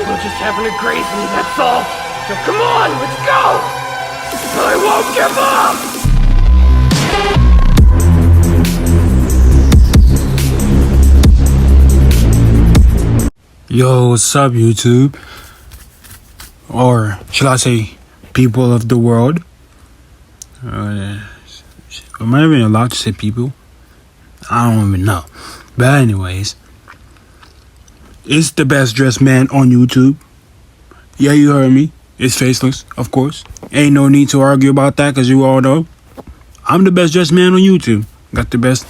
We're just having a crazy, that's all. So come on, let's go! I won't give up! Yo, what's up, YouTube? Or should I say, people of the world? Am I even allowed to say people? I don't even know. But anyways, it's the best dressed man on YouTube. Yeah, you heard me. It's Faceless, of course. Ain't no need to argue about that, because you all know I'm the best dressed man on YouTube. Got the best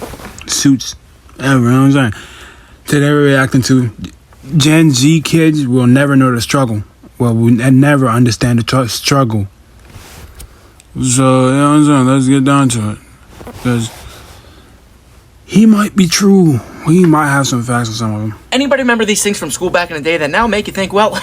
suits ever, you know what I'm saying? Today we're reacting to Gen Z kids will never know the struggle. Well, we'll never understand the struggle. So, you know what I'm saying? Let's get down to it. Because he might be true. He might have some facts on some of them. Anybody remember these things from school back in the day that now make you think, well,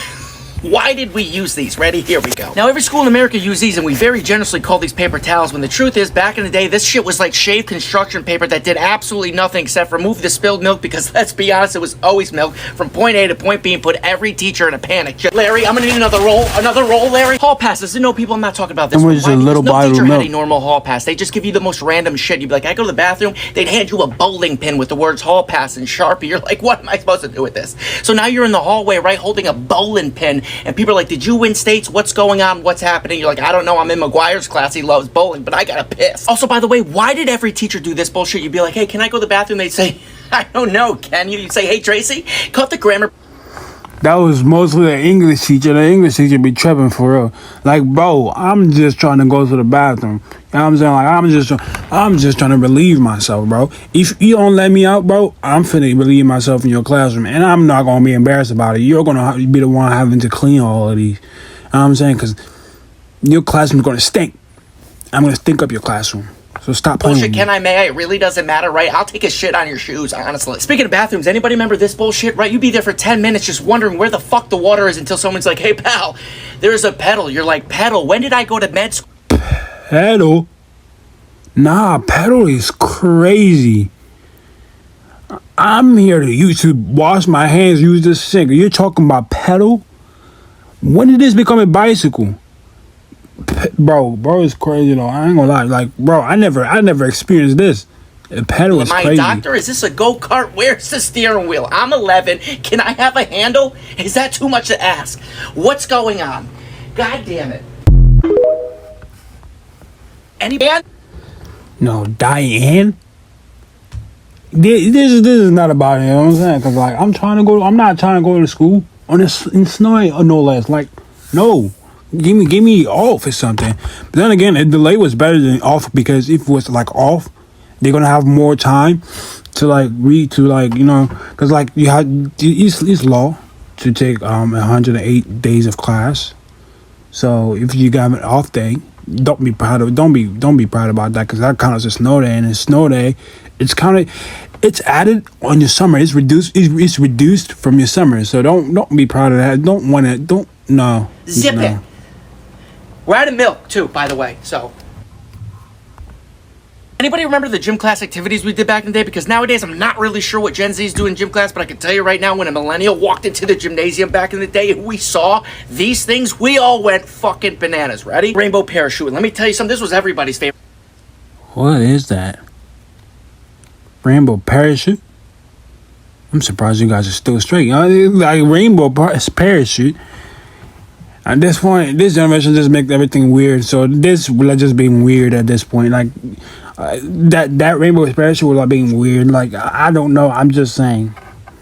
why did we use these? Ready? Here we go. Now, every school in America used these, and we very generously call these paper towels, when the truth is, back in the day, this shit was like shaved construction paper that did absolutely nothing except remove the spilled milk, because let's be honest, it was always milk from point A to point B, and put every teacher in a panic. Larry, I'm gonna need another roll, Larry. Hall passes, no, people, I'm not talking about this one. Why? Because no teacher had a normal hall pass. They just give you the most random shit. You'd be like, I go to the bathroom, they'd hand you a bowling pin with the words hall pass in Sharpie. You're like, what am I supposed to do with this? So now you're in the hallway, right, holding a bowling pin, and people are like, did you win states? What's going on? What's happening? You're like, I don't know. I'm in McGuire's class. He loves bowling, but I gotta piss. Also, by the way, why did every teacher do this bullshit? You'd be like, hey, can I go to the bathroom? They'd say, I don't know. Can you? You'd say, hey, Tracy, cut the grammar. That was mostly the English teacher. The English teacher be tripping for real. Like, bro, I'm just trying to go to the bathroom. You know what I'm saying? Like, I'm just trying to relieve myself, bro. If you don't let me out, bro, I'm finna relieve myself in your classroom, and I'm not gonna be embarrassed about it. You're gonna be the one having to clean all of these. You know what I'm saying? Because your classroom's gonna stink. I'm gonna stink up your classroom. So stop playing bullshit, with me. can I, may I? It really doesn't matter, right? I'll take a shit on your shoes, honestly. Speaking of bathrooms, anybody remember this bullshit, right? You'd be there for 10 minutes just wondering where the fuck the water is until someone's like, hey, pal, there's a pedal. You're like, pedal? When did I go to med school? Pedal? Nah, pedal is crazy. I'm here to wash my hands, use the sink. You're talking about pedal? When did this become a bicycle? Bro, it's crazy though. I ain't gonna lie. Like, bro, I never experienced this. A pedal is crazy. My doctor, is this a go-kart? Where's the steering wheel? I'm 11. Can I have a handle? Is that too much to ask? What's going on? God damn it. Any band? No, Diane. This is not about it. You know what I'm saying? Cause like I'm not trying to go to school on this in snow or no less. Like, no. Give me off or something. But then again, the delay was better than off, because if it was like off, they're gonna have more time to like read, to like, you know, because like you had it's law to take 108 days of class. So if you got an off day, don't be proud about that, because that counts as a snow day, and a snow day, it's added on your summer. It's reduced from your summer. So don't be proud of that. No. Zip it. We're out of milk, too, by the way, so. Anybody remember the gym class activities we did back in the day? Because nowadays, I'm not really sure what Gen Z's do in gym class, but I can tell you right now, when a millennial walked into the gymnasium back in the day and we saw these things, we all went fucking bananas. Ready? Rainbow parachute. Let me tell you something, this was everybody's favorite. What is that? Rainbow parachute? I'm surprised you guys are still straight. Like rainbow parachute. At this point, this generation just makes everything weird. So this will just being weird at this point. Like that rainbow parachute was like being weird. Like, I don't know. I'm just saying.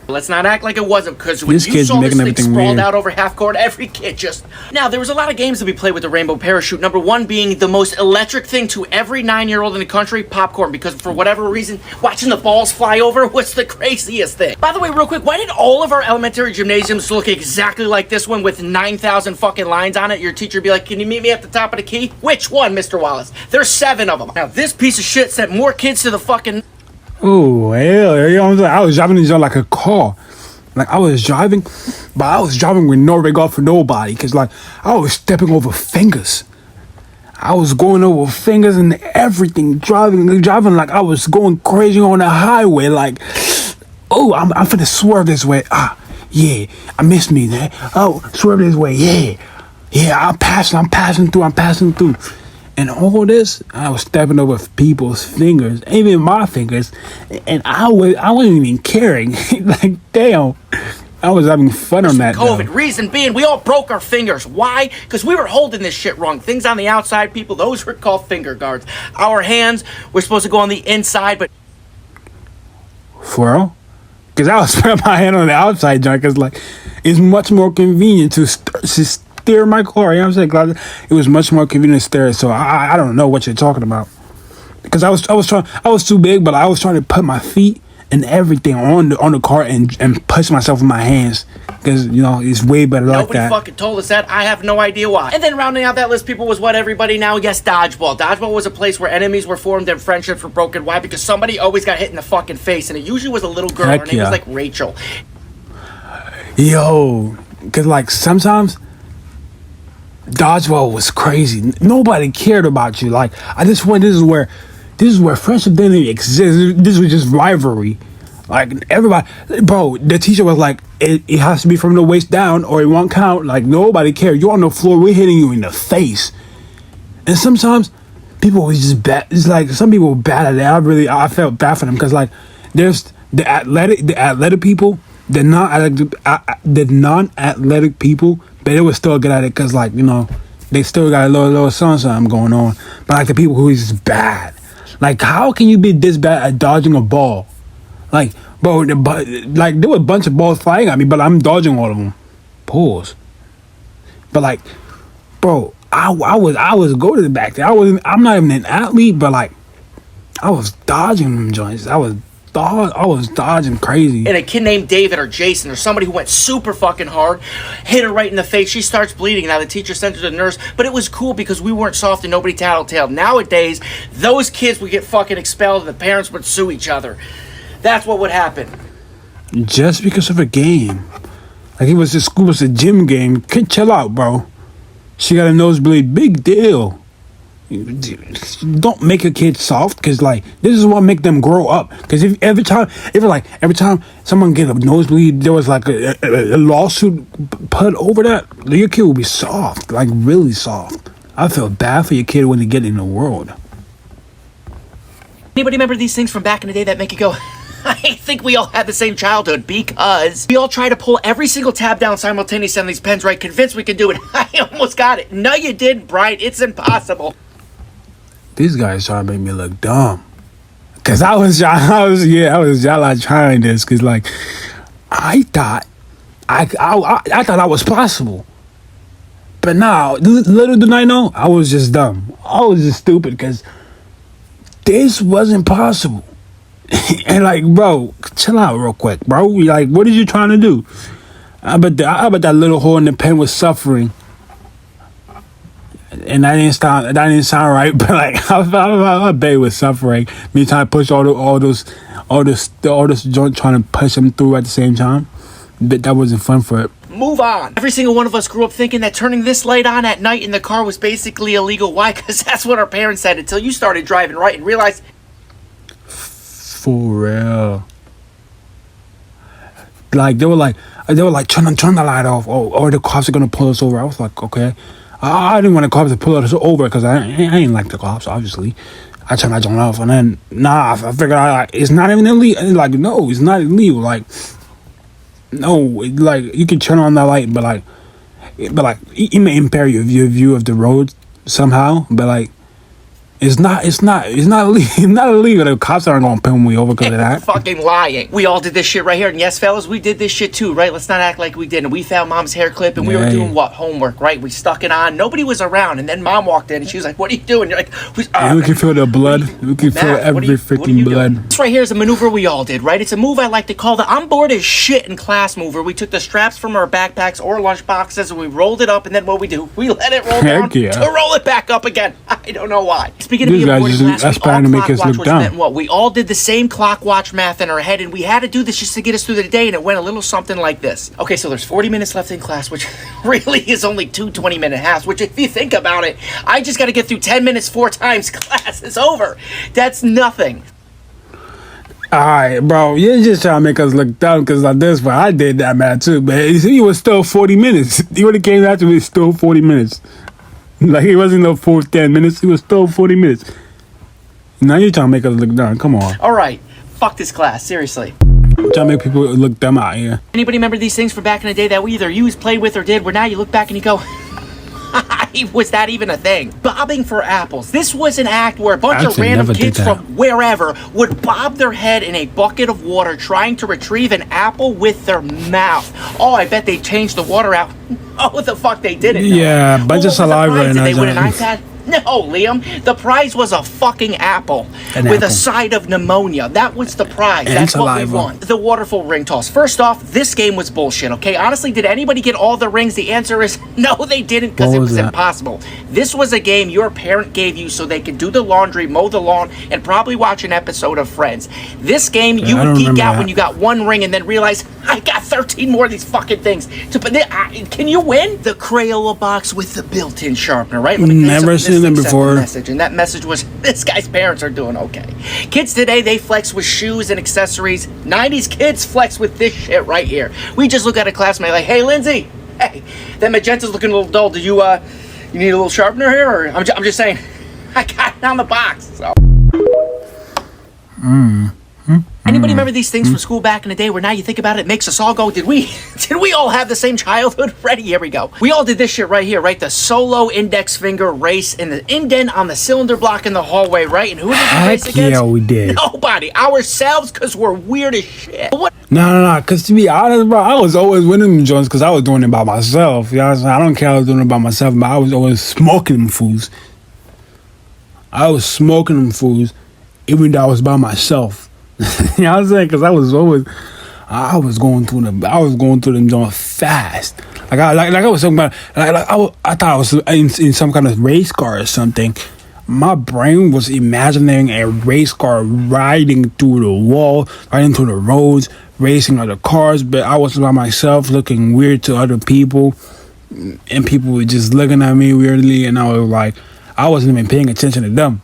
Let's not act like it wasn't, because when This you kid's saw this making thing everything sprawled weird. out over half court, every kid just... Now, there was a lot of games that we played with the rainbow parachute. Number one being the most electric thing to every 9-year-old in the country, popcorn, because for whatever reason, watching the balls fly over was the craziest thing. By the way, real quick, why did all of our elementary gymnasiums look exactly like this one with 9,000 fucking lines on it? Your teacher would be like, can you meet me at the top of the key? Which one, Mr. Wallace? There's 7 of them. Now, this piece of shit sent more kids to the fucking... Oh, hell. You know what I'm saying? I was driving these on like a car. Like, I was driving, but I was driving with no regard for nobody, because, like, I was stepping over fingers. I was going over fingers and everything, driving like I was going crazy on the highway, like, oh, I'm finna swerve this way. Yeah, I missed me there. Oh, swerve this way. Yeah, I'm passing through. And all this, I was stepping over people's fingers, even my fingers, and I wasn't even caring. Like, damn, I was having fun on that. COVID. Though. Reason being, we all broke our fingers. Why? Because we were holding this shit wrong. Things on the outside, people, those were called finger guards. Our hands were supposed to go on the inside, but For real? Because I was putting my hand on the outside, John, because, like, it's much more convenient to steer my car. You know what I'm saying? 'Cause it was much more convenient to steer it. So I don't know what you're talking about. Because I was too big, but I was trying to put my feet and everything on the car and push myself with my hands. Because, you know, it's way better like nobody that. fucking told us that. I have no idea why. And then rounding out that list, people, was what everybody now guess dodgeball. Dodgeball was a place where enemies were formed and friendships were broken. Why? Because somebody always got hit in the fucking face, and it usually was a little girl. Heck Her name yeah. was like Rachel. Yo, because, like, sometimes dodgeball was crazy. Nobody cared about you. Like, this is where friendship didn't even exist. This was just rivalry. Like, everybody, bro, the teacher was like, it has to be from the waist down or it won't count. Like, nobody cared. You're on the floor, we're hitting you in the face. And sometimes people was just bad. It's like some people were bad at it. I felt bad for them because, like, there's the athletic people, the non-athletic people, but they were still good at it because, like, you know, they still got a little something going on. But, like, the people who is just bad, like, how can you be this bad at dodging a ball? Like, bro, like, there were a bunch of balls flying at me, but I'm dodging all of them. Pause. But, like, bro, I was go to the back there. I'm not even an athlete, but, like, I was dodging them joints. I was dodging crazy. And a kid named David or Jason or somebody who went super fucking hard, hit her right in the face. She starts bleeding. Now the teacher sent her to the nurse, but it was cool because we weren't soft and nobody tattletailed. Nowadays, those kids would get fucking expelled and the parents would sue each other. That's what would happen. Just because of a game. Like, it was a gym game. Kid, chill out, bro. She got a nosebleed. Big deal. Don't make a kid soft, because, like, this is what make them grow up. Because if every time someone get a nosebleed, there was like a lawsuit put over that, your kid will be soft, like really soft. I feel bad for your kid when they get in the world. Anybody remember these things from back in the day that make you go, I think we all had the same childhood, because we all try to pull every single tab down simultaneously on these pens, right? Convinced we can do it. I almost got it. No, you didn't, Brian. It's impossible. These guys trying to make me look dumb. Cause I was like trying this, cause, like, I thought that was possible. But now, little did I know, I was just dumb. I was just stupid, cause this wasn't possible. And, like, bro, chill out real quick, bro. Like, what are you trying to do? I bet that little hole in the pen was suffering. And that didn't sound right, but, like, I bet it was suffering. Me trying to push all those joints, trying to push them through at the same time. But that wasn't fun for it. Move on. Every single one of us grew up thinking that turning this light on at night in the car was basically illegal. Why? Because that's what our parents said, until you started driving right and realized. For real. Like, they were like, turn the light off, or the cops are gonna pull us over. I was like, okay. I didn't want the cops to pull us over because I ain't like the cops, obviously. I turned that joint off, and then, I figured out, like, it's not even illegal. Like, no, it's not illegal. Like, no, like, you can turn on that light, but like, it may impair your view of the road somehow, but, like, It's not illegal. The cops aren't gonna pull me over because of that. Fucking lying. We all did this shit right here, and yes, fellas, we did this shit too, right? Let's not act like we didn't. We found mom's hair clip, and we were doing what? Homework, right? We stuck it on. Nobody was around, and then mom walked in, and she was like, "What are you doing?" You're like, and we can feel the blood. We can feel every freaking blood. This right here is a maneuver we all did, right? It's a move I like to call the "I'm bored as shit" in class mover. We took the straps from our backpacks or lunch boxes, and we rolled it up, and then what we do? We let it roll down to roll it back up again. I don't know why. Speaking of being bored, that's trying to make us look dumb. What we all did the same clock watch math in our head, and we had to do this just to get us through the day, and it went a little something like this. Okay, so there's 40 minutes left in class, which really is only 2 20-minute halves, which, if you think about it, I just got to get through 10 minutes 4 times, class is over. That's nothing. Alright, bro, you're just trying to make us look dumb because like this, but I did that man too, but he was still 40 minutes. He would have came after me, still 40 minutes. Like, he wasn't no 10 minutes, he was still 40 minutes. Now you're trying to make us look dumb, come on. All right, fuck this class, seriously. I'm trying to make people look dumb out here. Anybody remember these things from back in the day that we either used, played with, or did, where now you look back and you go, was that even a thing? Bobbing for apples. This was an act where a bunch of random kids from wherever would bob their head in a bucket of water trying to retrieve an apple with their mouth. Oh, I bet they changed the water out. Oh, the fuck they didn't. Yeah, bunch of saliva and Did they win an iPad? No, Liam. The prize was a fucking apple with a side of pneumonia. That was the prize. And that's saliva. what we won. The waterfall ring toss. First off, this game was bullshit, okay? Honestly, did anybody get all the rings? The answer is no, they didn't, because it was impossible. This was a game your parent gave you so they could do the laundry, mow the lawn, and probably watch an episode of Friends. This game, you would geek out when you got one ring and then realize, I got 13 more of these fucking things. Can you win? The Crayola box with the built-in sharpener, right? Never seen them before. Message, and that message was, this guy's parents are doing okay. Kids today, they flex with shoes and accessories. 90s kids flex with this shit right here. We just look at a classmate like, hey, Lindsay, hey, that magenta's looking a little dull. Do you need a little sharpener here? Or I'm just saying, I got it on the box. So. Anybody remember these things from school back in the day where now you think about it, it makes us all go, did we all have the same childhood? Ready, here we go. We all did this shit right here, right? The solo index finger race and the indent on the cylinder block in the hallway, right? And who did we race against? Yeah, we did. Nobody. Ourselves, because we're weird as shit. What? No, because to be honest, bro, I was always winning them joints because I was doing it by myself. You know what I'm saying? I don't care I was doing it by myself, but I was always smoking them fools. I was smoking them fools even though I was by myself. You know what I'm saying? Because I was going through them joints fast. Like I was talking about, I thought I was in some kind of race car or something. My brain was imagining a race car riding through the wall, riding through the roads, racing other cars, but I was by myself looking weird to other people, and people were just looking at me weirdly, and I was like, I wasn't even paying attention to them.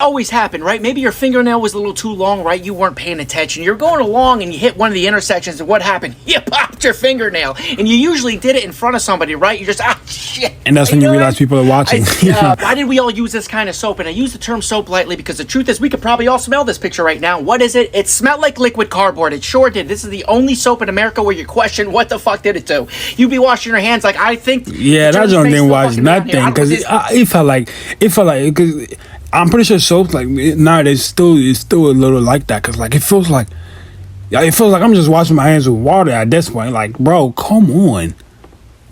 Always happened, right? Maybe your fingernail was a little too long, right? You weren't paying attention. You're going along and you hit one of the intersections, and what happened? You popped your fingernail. And you usually did it in front of somebody, right? You're just, shit. And that's when you realize people are watching. Why did we all use this kind of soap? And I use the term soap lightly because the truth is we could probably all smell this picture right now. What is it? It smelled like liquid cardboard. It sure did. This is the only soap in America where you question what the fuck did it do. You'd be washing your hands like, I think... Yeah, that joint didn't wash nothing because it felt like... Cause I'm pretty sure soap like nowadays it's still a little like that because like it feels like I'm just washing my hands with water at this point. Like, bro, come on,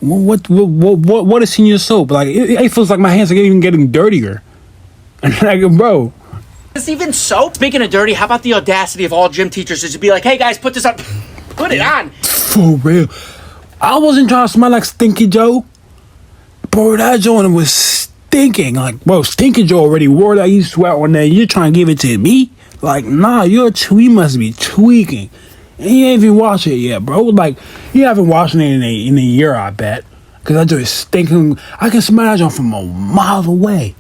what is in your soap? Like it feels like my hands are even getting dirtier. And like, bro, it's even soap. Speaking of dirty, how about the audacity of all gym teachers is to be like, hey guys, put this on, put it on. For real, I wasn't trying to smell like Stinky Joe, bro. That joint was stinking. Like, bro, Stinky Joe already wore that. You sweat on that. You're trying to give it to me? Like, nah, you must be tweaking. And you ain't even washed it yet, bro. Like, you haven't washed it in a year, I bet. Because that joint is stinking. I can smell that joint from a mile away.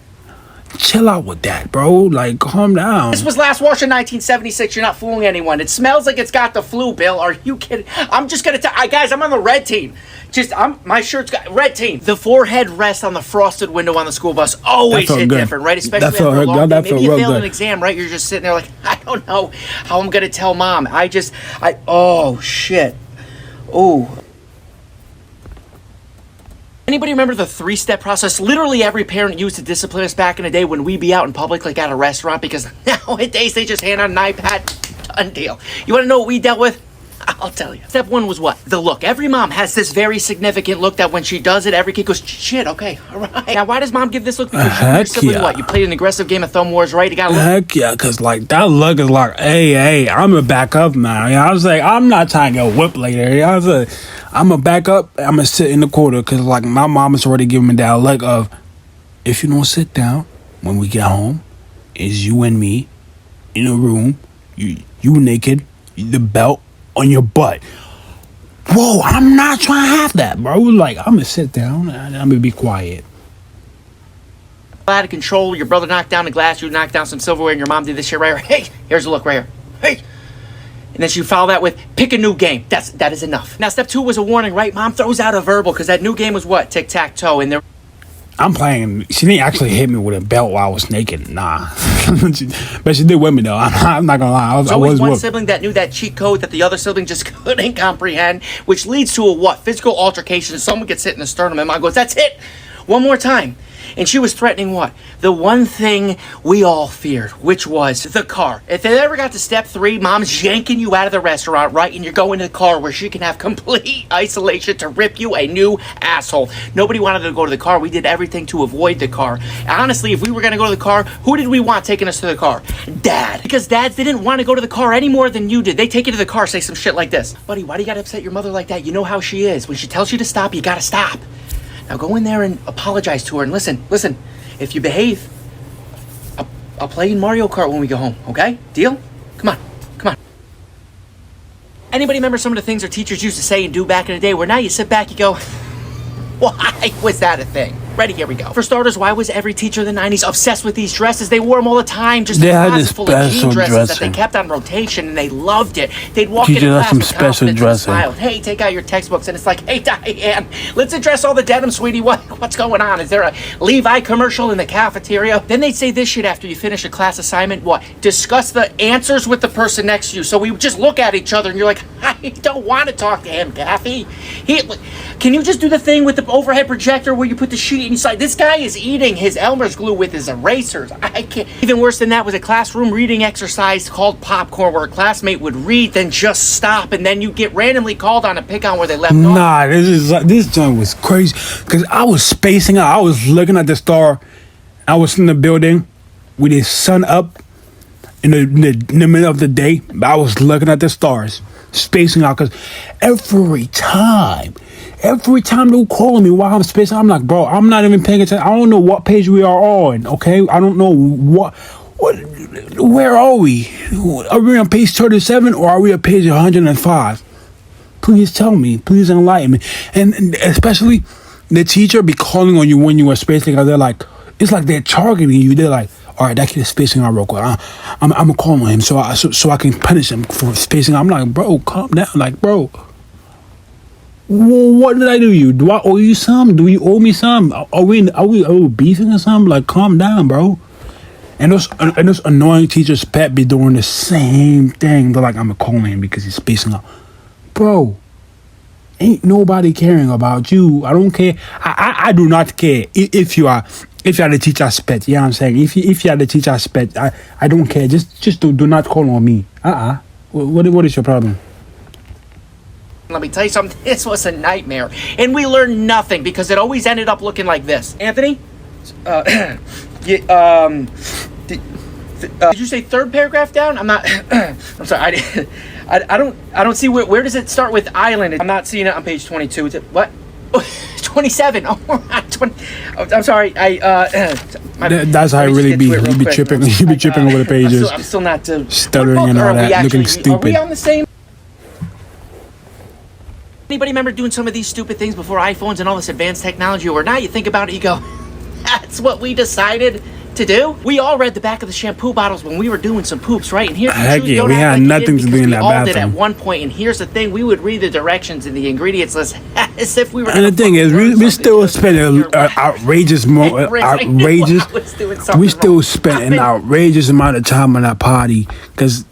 Chill out with that, bro. Like, calm down. This was last washed in 1976. You're not fooling anyone. It smells like it's got the flu, Bill. Are you kidding? I'm just gonna tell guys, I'm on the red team. My shirt's got red team. The forehead rest on the frosted window on the school bus always hit different, right? Especially after a long day. Maybe you failed an exam, right? You're just sitting there like, I don't know how I'm gonna tell mom. Oh shit. Oh. Anybody remember the 3-step process? Literally every parent used to discipline us back in the day when we be out in public, like at a restaurant, because nowadays they just hand on an iPad. Done deal. You want to know what we dealt with? I'll tell you. Step 1 was what? The look. Every mom has this very significant look that when she does it, every kid goes, shit, okay, all right. Now, why does mom give this look? Because what? You played an aggressive game of Thumb Wars, right? You got Heck yeah, because like that look is like, hey, I'm gonna back up now. You know, I was like, I'm not trying to get whipped later. You know, I was like, I'm gonna back up. I'm gonna sit in the corner because like my mom is already giving me that look of, if you don't sit down when we get home, it's you and me in a room, you naked, the belt on your butt. Whoa, I'm not trying to have that, bro. Like, I'm gonna sit down and I'm gonna be quiet. Out of control. Your brother knocked down the glass, you knocked down some silverware, and your mom did this shit right here. Hey, here's a look right here. Hey, And then she followed that with, pick a new game. That is enough. Now, step 2 was a warning, right? Mom throws out a verbal because that new game was what? Tic-tac-toe. And there. I'm playing. She didn't actually hit me with a belt while I was naked. Nah. But she did with me, though. I'm not going to lie. I There's always was one whooped. sibling that knew that cheat code that the other sibling just couldn't comprehend, which leads to a what? Physical altercation. Someone gets hit in the sternum, and Mom goes, that's it. One more time. And she was threatening what? The one thing we all feared, which was the car. If it ever got to step 3, Mom's yanking you out of the restaurant, right? And you're going to the car where she can have complete isolation to rip you a new asshole. Nobody wanted to go to the car. We did everything to avoid the car. Honestly, if we were going to go to the car, who did we want taking us to the car? Dad. Because dads didn't want to go to the car any more than you did. They take you to the car, say some shit like this. Buddy, why do you got to upset your mother like that? You know how she is. When she tells you to stop, you got to stop. Now go in there and apologize to her and listen, if you behave, I'll play you Mario Kart when we go home, okay? Deal? Come on. Anybody remember some of the things our teachers used to say and do back in the day where now you sit back, you go, why was that a thing? Ready, here we go. For starters, why was every teacher in the 90s obsessed with these dresses? They wore them all the time, just They a had closet this full of jean special dresses that they dressing. kept on rotation, and they loved it. They'd walk Teachers into had class some with special confidence and dressing. smile. Hey, take out your textbooks, and it's like, hey, Diane, let's address all the denim, sweetie. What's going on? Is there a Levi commercial in the cafeteria? Then they'd say this shit after you finish a class assignment. What? Discuss the answers with the person next to you. So we would just look at each other, and you're like, I don't want to talk to him, Kathy. Can you just do the thing with the overhead projector where you put the sheet inside? This guy is eating his Elmer's glue with his erasers. I can't. Even worse than that was a classroom reading exercise called popcorn, where a classmate would read, then just stop, and then you get randomly called on to pick on where they left off. Nah, this joint was crazy because I was spacing out. I was looking at the star. I was in the building with the sun up in the middle of the day. I was looking at the stars, spacing out because every time they were calling me while I'm spacing, I'm like, bro, I'm not even paying attention. I don't know what page we are on. Okay, I don't know what. Where are we? Are we on page 37 or are we on page 105? Please tell me. Please enlighten me. And especially the teacher be calling on you when you are spacing out. They're like, it's like they're targeting you. They're like, all right, that kid is spacing out real quick. I'm gonna call on him so I can punish him for spacing out. I'm like, bro, calm down. Like, bro, what did I do to you? Do I owe you some? Do you owe me some? Are we beefing or something? Like, calm down, bro. And those annoying teachers, pet, be doing the same thing. They're like, I'm gonna call him because he's spacing out. Bro, ain't nobody caring about you. I don't care. I do not care if you are the teacher I spec. You know what I'm saying? If you are the teacher I spec, I don't care. Just do not call on me. What is your problem? Let me tell you something, this was a nightmare. And we learned nothing because it always ended up looking like this. Anthony? Did you say third paragraph down? I'm not, I'm sorry, I don't see where does it start with island? I'm not seeing it on page 22. Is it, what? Oh, 27. Oh, 20. Oh, I'm sorry. That's how it really be. You be tripping. You be tripping over the pages. I'm still not stuttering and all that, looking stupid. Are we on the same? Anybody remember doing some of these stupid things before iPhones and all this advanced technology? Or now you think about it, you go, that's what we decided to do? We all read the back of the shampoo bottles when we were doing some poops, right? And here's the Heck truth. yeah, Don't we act had like you nothing didn't, to do in because that we all did bathroom. at one point. And here's the thing, we would read the directions and the ingredients list as if we were. And the thing is, we still spend an outrageous we still spent an outrageous amount of time on that party because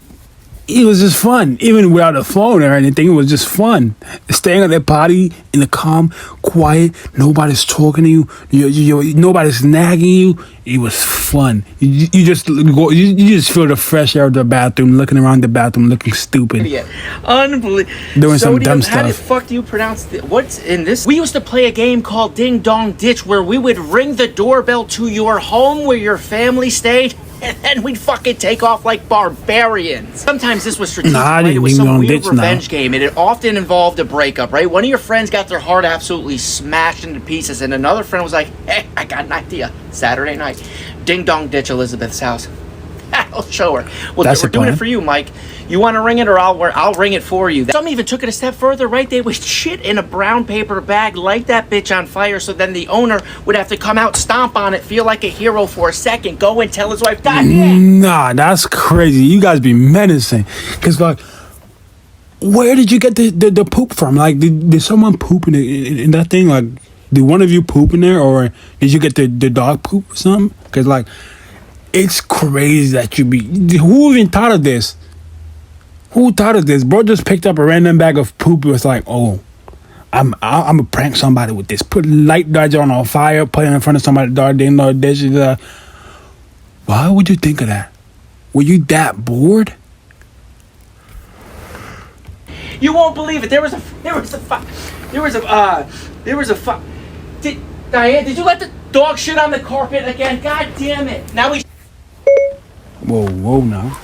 it was just fun. Even without a phone or anything, it was just fun. Staying at that party in the calm, quiet, nobody's talking to you, nobody's nagging you. It was fun. You just go, you just feel the fresh air of the bathroom, looking around the bathroom, looking stupid. Yeah, unbelievable. Doing some dumb How the stuff. fuck do you pronounce what's in this? We used to play a game called Ding Dong Ditch where we would ring the doorbell to your home where your family stayed, and then we'd fucking take off like barbarians. Sometimes this was strategic, Nah, I right? didn't It was Ding some Dong weird Ditch, no. revenge game, and it often involved a breakup, right? One of your friends got their heart absolutely smashed into pieces, and another friend was like, hey, I got an idea. Saturday night, Ding Dong Ditch Elizabeth's house. I'll show her. Well, That's we're the doing it plan. for you, Mike. You want to ring it, or I'll ring it for you. Some even took it a step further, right? They would shit in a brown paper bag, light that bitch on fire, so then the owner would have to come out, stomp on it, feel like a hero for a second, go and tell his wife, God, yeah. Nah, that's crazy. You guys be menacing. Cause like where did you get the poop from? Like, did someone poop in that thing? Like, did one of you poop in there, or did you get the dog poop or something? Because, like, it's crazy that you be... Who even thought of this? Who thought of this? Bro just picked up a random bag of poop. It was like, oh, I'm gonna prank somebody with this. Put light darts on fire, put it in front of somebody's door. They know this is Why would you think of that? Were you that bored? You won't believe it. Diane, did you let the dog shit on the carpet again? God damn it. Now we... Whoa, now.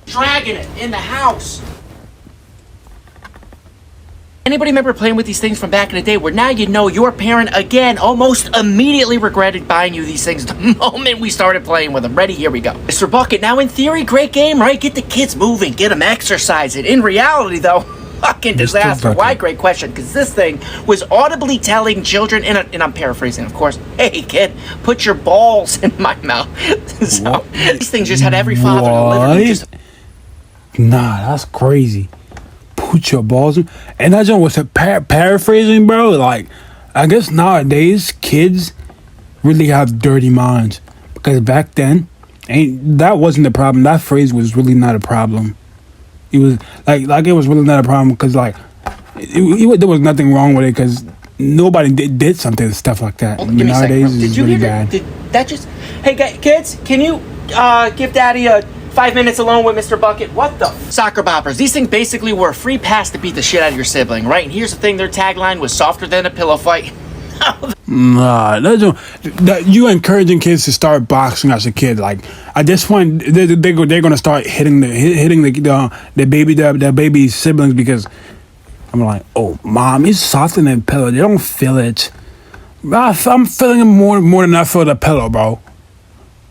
Dragging it in the house. Anybody remember playing with these things from back in the day where now you know your parent, again, almost immediately regretted buying you these things the moment we started playing with them? Ready? Here we go. Mr. Bucket, now in theory, great game, right? Get the kids moving, get them exercising. In reality, though, fucking disaster. Why? Great question. Because this thing was audibly telling children, and I'm paraphrasing, of course, hey, kid, put your balls in my mouth. So, these things just had every father literally just... Nah, that's crazy. Put your balls in. And that joint was a paraphrasing, bro. Like, I guess nowadays kids really have dirty minds, because back then that wasn't the problem. That phrase was really not a problem. It was like it was really not a problem, because like there was nothing wrong with it, because nobody did something stuff like that. Give me nowadays a it's really bad. Did that just... Hey kids, can you give Daddy a 5 minutes alone with Mr. Bucket? What the soccer boppers? These things basically were a free pass to beat the shit out of your sibling, right? And here's the thing, their tagline was softer than a pillow fight. Nah, you encouraging kids to start boxing as a kid. Like, at this point, they're gonna start hitting the baby siblings, because I'm like, oh, mom, it's softer than a pillow. They don't feel it. I'm feeling it more than I feel the pillow, bro.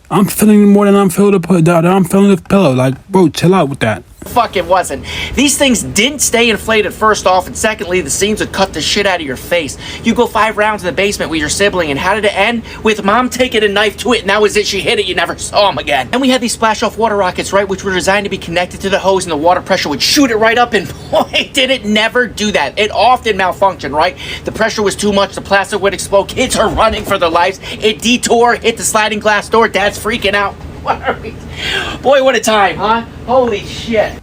I'm feeling it more than I'm feeling the pillow. Like, bro, chill out with that. Fuck, it wasn't. These things didn't stay inflated, first off, and secondly, the seams would cut the shit out of your face. You go 5 rounds in the basement with your sibling, and how did it end? With mom taking a knife to it, and that was it. She hit it, you never saw him again. And we had these splash-off water rockets, right, which were designed to be connected to the hose, and the water pressure would shoot it right up, and boy, did it never do that. It often malfunctioned, right? The pressure was too much, the plastic would explode, kids are running for their lives, it detoured, hit the sliding glass door, dad's freaking out. What are we... Boy, what a time, huh? Holy shit.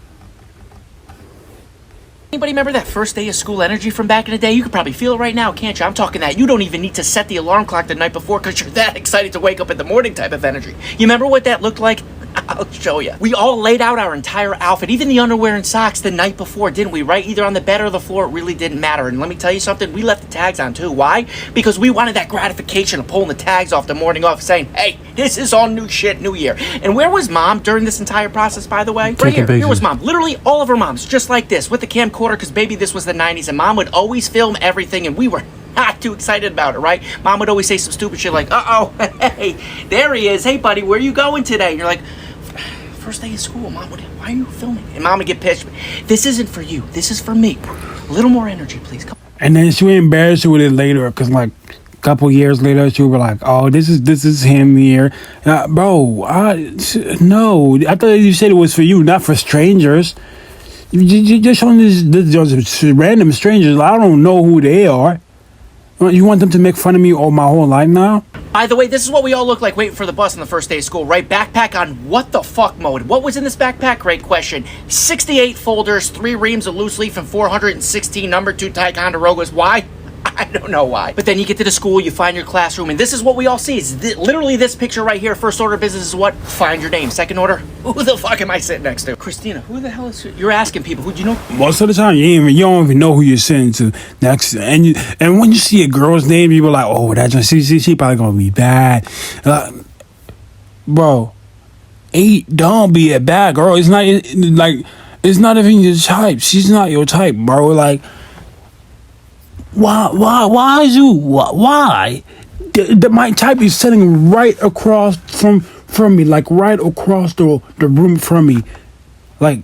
Anybody remember that first day of school energy from back in the day? You could probably feel it right now, can't you? I'm talking that you don't even need to set the alarm clock the night before because you're that excited to wake up in the morning type of energy. You remember what that looked like? I'll show you. We all laid out our entire outfit, even the underwear and socks, the night before, didn't we, right? Either on the bed or the floor, it really didn't matter. And let me tell you something, we left the tags on too. Why? Because we wanted that gratification of pulling the tags off the morning off, saying, hey, this is all new shit, new year. And where was mom during this entire process, by the way? Right here. Here was mom. Literally all of her moms, just like this, with the camcorder, because baby, this was the 90s, and mom would always film everything, and we were not too excited about it, right? Mom would always say some stupid shit like, uh-oh, hey, there he is. Hey, buddy, where are you going today? And you're like, first day of school, mom, why are you filming? And mom would get pissed. This isn't for you. This is for me. A little more energy, please. Come. And then she would embarrass you with it later, because like a couple years later, she would be like, oh, this is him here. Bro, no. I thought you said it was for you, not for strangers. You just showing this random strangers. I don't know who they are. You want them to make fun of me all my whole life now? By the way, this is what we all look like waiting for the bus on the first day of school, right? Backpack on what the fuck mode. What was in this backpack? Great question. 68 folders, 3 reams of loose leaf, and 416 number 2 Ticonderogas. Why? I don't know why. But then you get to the school, you find your classroom, and this is what we all see. It's literally this picture right here. First order of business is what? Find your name. Second order, who the fuck am I sitting next to? Christina, who the hell is... You're asking people, who do you know? Most of the time, you don't even know who you're sitting to next. And when you see a girl's name, you be like, oh, she probably gonna be bad. Bro, don't be a bad girl. It's not like, it's not even your type. She's not your type, bro. Like, why is you? Why? My type is sitting right across from me, like right across the room from me. Like,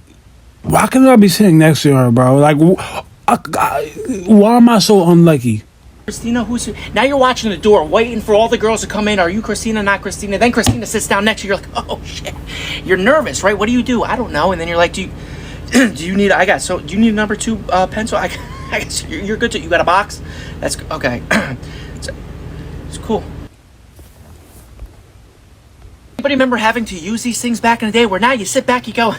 why can I be sitting next to her, bro? Like, why am I so unlucky? Christina, who's now you're watching the door, waiting for all the girls to come in. Are you Christina? Not Christina. Then Christina sits down next to you. You're like, oh shit. You're nervous, right? What do you do? I don't know. And then you're like, do you need? Do you need a number 2 pencil? I guess you're good to. You got a box? That's okay. It's cool. Anybody remember having to use these things back in the day? Where now you sit back, you go.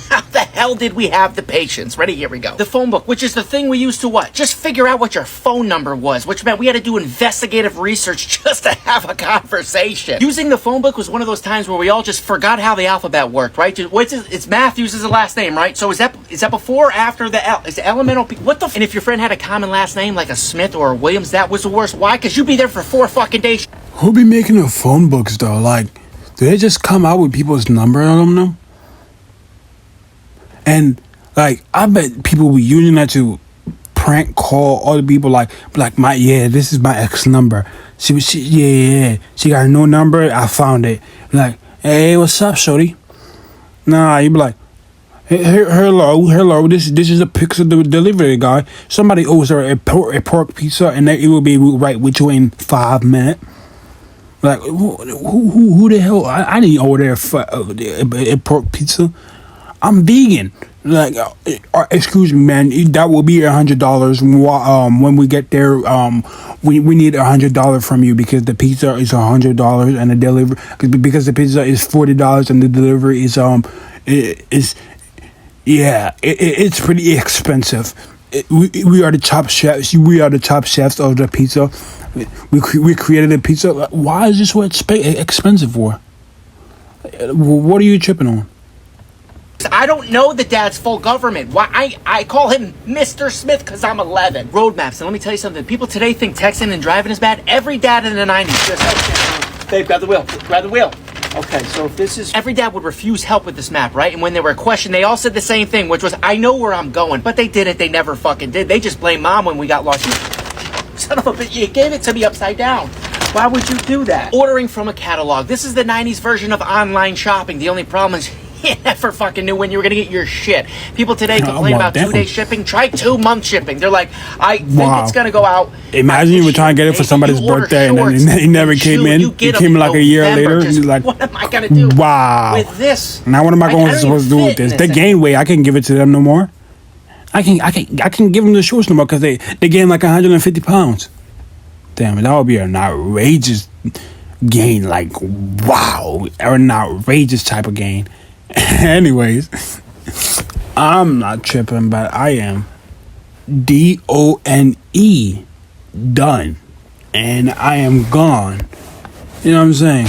How the hell did we have the patience? Ready? Here we go. The phone book, which is the thing we used to what? Just figure out what your phone number was, which meant we had to do investigative research just to have a conversation. Using the phone book was one of those times where we all just forgot how the alphabet worked, right? It's Matthews is the last name, right? So is that before or after the L? Is the elemental P? What the? And if your friend had a common last name like a Smith or a Williams, that was the worst. Why? Because you'd be there for 4 fucking days. Who be making the phone books though? Like, do they just come out with people's number on them? And like, I bet people will be using that to prank call other people. Like this is my ex number. She got a new number. I found it. Like, hey, what's up, shorty? Nah, you be like, hey, hello. This is a pizza delivery guy. Somebody owes her a pork pizza, and it will be right with you in 5 minutes. Like, who the hell? I didn't order a pork pizza. I'm vegan. Like, excuse me, man. That will be $100. When we get there, we need $100 from you because the pizza is $100 and the delivery because the pizza is $40 and the delivery is it's pretty expensive. We are the top chefs. We are the top chefs of the pizza. We created a pizza. Why is this what expensive for? What are you tripping on? I don't know that Dad's full government. Why I call him Mr. Smith because I'm 11. Roadmaps. And let me tell you something. People today think texting and driving is bad. Every dad in the 90s just babe, grab the wheel. Grab the wheel. Okay, so if this is... Every dad would refuse help with this map, right? And when they were questioned, they all said the same thing, which was, I know where I'm going. But they didn't. They never fucking did. They just blamed Mom when we got lost. Son of a bitch, you gave it to me upside down. Why would you do that? Ordering from a catalog. This is the 90s version of online shopping. The only problem is... You never fucking knew when you were gonna get your shit. People today complain about 2-day shipping. Try 2-month shipping. They're like, I think it's gonna go out. Imagine you were trying to get it for somebody's birthday and then it never came in. It came like a year later. And you're like, what am I gonna do with this? Now what am I supposed to do with this? They gain weight. I can't give it to them no more. I can give them the shorts no more because they gain like 150 pounds. Damn it, that would be an outrageous gain. Like, wow, or an outrageous type of gain. Anyways, I'm not tripping, but I am. DONE. Done. And I am gone. You know what I'm saying?